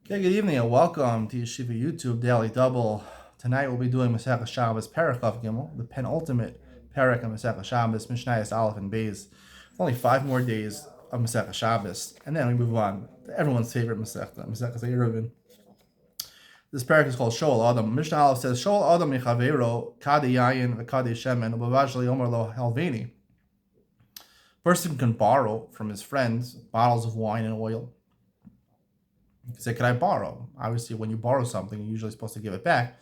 Okay, good evening and welcome to Yeshiva YouTube Daily Double. Tonight we'll be doing Masechah Shabbos Perek of Gimel, the penultimate Perek of Masechah Shabbos, Mishnayos Aleph and Beis. It's only 5 more days of Masechah Shabbos, and then we move on to everyone's favorite Masechah, Masechah Eruvin. This Perek is called Shoal Adam. Mishnah Aleph says, Shoal Adam Mechavero, Kade Yayin, V'Kade Shemen, Ubavashli Omer Lo Helveni. Person can borrow from his friends bottles of wine and oil. You say, can I borrow? Obviously, when you borrow something, you're usually supposed to give it back.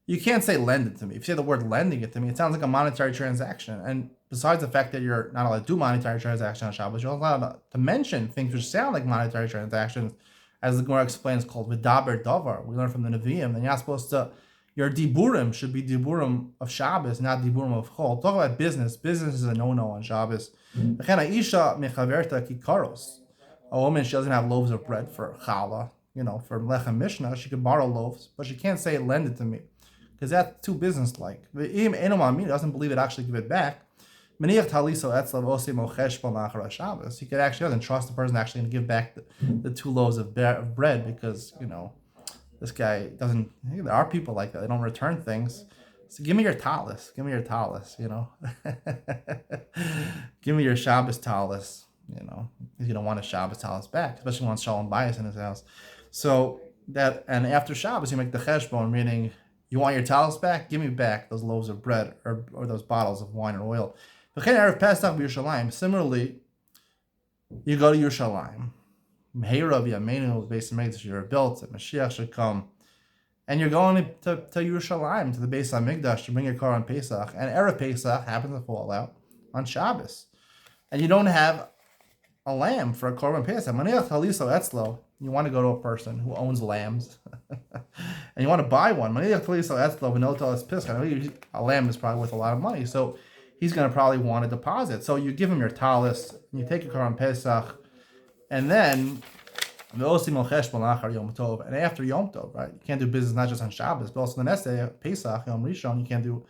You can't say lend it to me. If you say the word lending it to me, it sounds like a monetary transaction. And besides the fact that you're not allowed to do monetary transactions on Shabbos, you're allowed to mention things which sound like monetary transactions, as the Gemara explains, called V'daber Davar. We learn from the Nevi'im. Then you're not supposed to, your diburim should be diburim of Shabbos, not diburim of Chol. Talk about business. Business is a no-no on Shabbos. A woman, she doesn't have loaves of bread for challah, for lechem mishnah, she could borrow loaves, but she can't say lend it to me, because that's too business-like. He doesn't believe it, actually give it back. He could actually doesn't trust the person actually going to give back the 2 loaves of bread, because, this guy doesn't, there are people like that, they don't return things. So give me your talis, give me your Shabbos talis. If you don't want a Shabbos talis back, especially when Shalom Bayis in his house. So that, and after Shabbos, you make the cheshbon, meaning you want your talis back, give me back those loaves of bread or those bottles of wine or oil. Similarly, you go to Yerushalayim. Meirav Yameinu, based on Megdash, you're built, and Mashiach should come. And you're going to Yerushalayim, to the Beis HaMikdash, to bring your car on Pesach, and Erev Pesach happens to fall out on Shabbos. And you don't have a lamb for a korban pesach. You want to go to a person who owns lambs, and you want to buy one. A lamb is probably worth a lot of money, so he's going to probably want a deposit. So you give him your talis, and you take your korban pesach, and then and after Yom Tov, right? You can't do business not just on Shabbos, but also the next day, Pesach, Yom Rishon, you can't do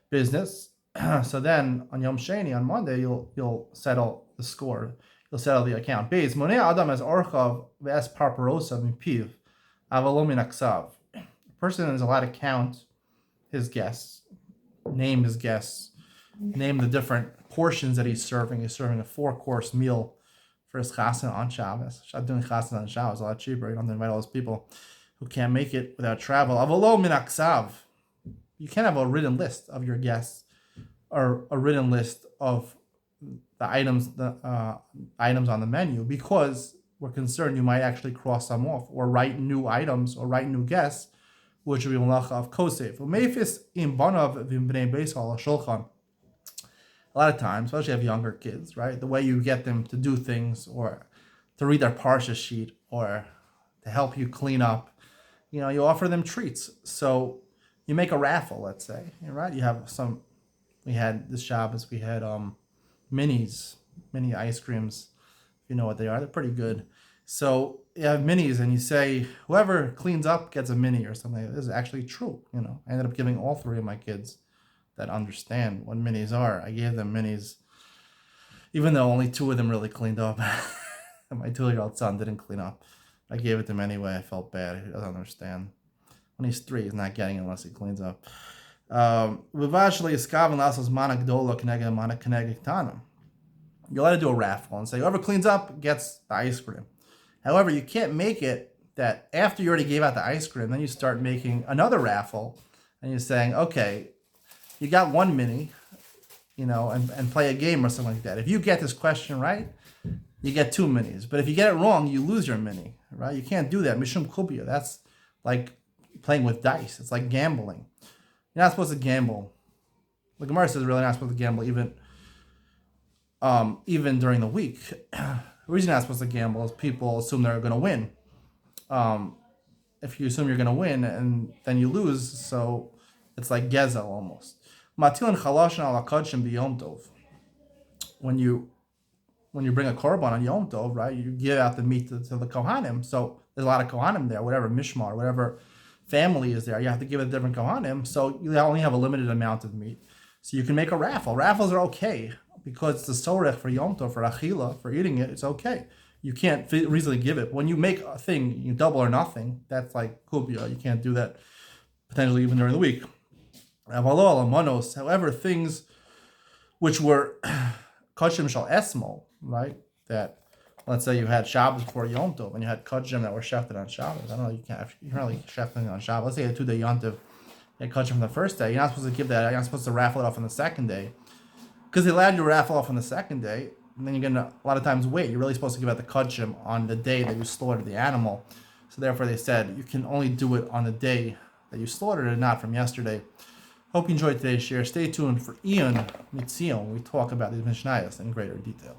business. So then on Yom Sheni, on Monday, you'll settle the score. You'll settle the account. Beis Monei Adam as Orchav Ves Parparosa Mipiv Avalom Min Aksav. A person is allowed to count his guests, name his guests, name the different portions that he's serving. He's serving a 4-course meal for his chassan on Shabbos. Doing chassan on Shabbos is a lot cheaper. You don't have to invite all those people who can't make it without travel. Avalom Min Aksav. You can't have a written list of your guests, or a written list of the items on the menu, because we're concerned you might actually cross them off or write new items or write new guests, which will be malacha of kosef. A lot of times, especially if you have younger kids, right? The way you get them to do things, or to read their parsha sheet, or to help you clean up, you offer them treats. So you make a raffle, let's say, right? You have some. We had this Shabbos, we had mini ice creams. If you know what they are, they're pretty good. So you have minis, and you say, whoever cleans up gets a mini or something. This is actually true. I ended up giving all 3 of my kids that understand what minis are. I gave them minis, even though only 2 of them really cleaned up. My 2-year-old son didn't clean up. I gave it to him anyway. I felt bad. He doesn't understand. When he's 3, he's not getting it unless he cleans up. You're allowed to do a raffle and say whoever cleans up gets the ice cream. However, you can't make it that after you already gave out the ice cream, then you start making another raffle, and you're saying, okay, you got 1 mini, and play a game or something like that. If you get this question right, you get 2 minis. But if you get it wrong, you lose your mini, right? You can't do that. Mishum kubia. That's like playing with dice. It's like gambling. You're not supposed to gamble. The Gemara says really not supposed to gamble even during the week. The reason you're not supposed to gamble is people assume they're going to win. If you assume you're going to win and then you lose, so it's like gezel almost. When you bring a korban on Yom Tov, right, you give out the meat to the kohanim. So there's a lot of kohanim there, whatever mishmar, whatever family is there, you have to give it a different kohanim, so you only have a limited amount of meat. So you can make a raffle. Raffles are okay because it's the sorech for Yom Tov, for achila, for eating it. It's okay. you can't reasonably give it. When you make a thing, you double or nothing. That's like kubia. You can't do that potentially even during the week. However, things which were kachim shal esmo, right? That let's say you had Shabbos before Yom Tov and you had kachim that were shefted on Shabbos. I don't know. You can't really shefting on Shabbos. Let's say you had 2-day Yom Tov. You had kachim from the first day. You're not supposed to give that. You're not supposed to raffle it off on the second day because they allowed you to raffle off on the second day. And then you're going to a lot of times wait. You're really supposed to give out the kachim on the day that you slaughtered the animal. So therefore, they said you can only do it on the day that you slaughtered it, not from yesterday. Hope you enjoyed today's share. Stay tuned for Ian Mitzion. We talk about these Mishnayos in greater detail.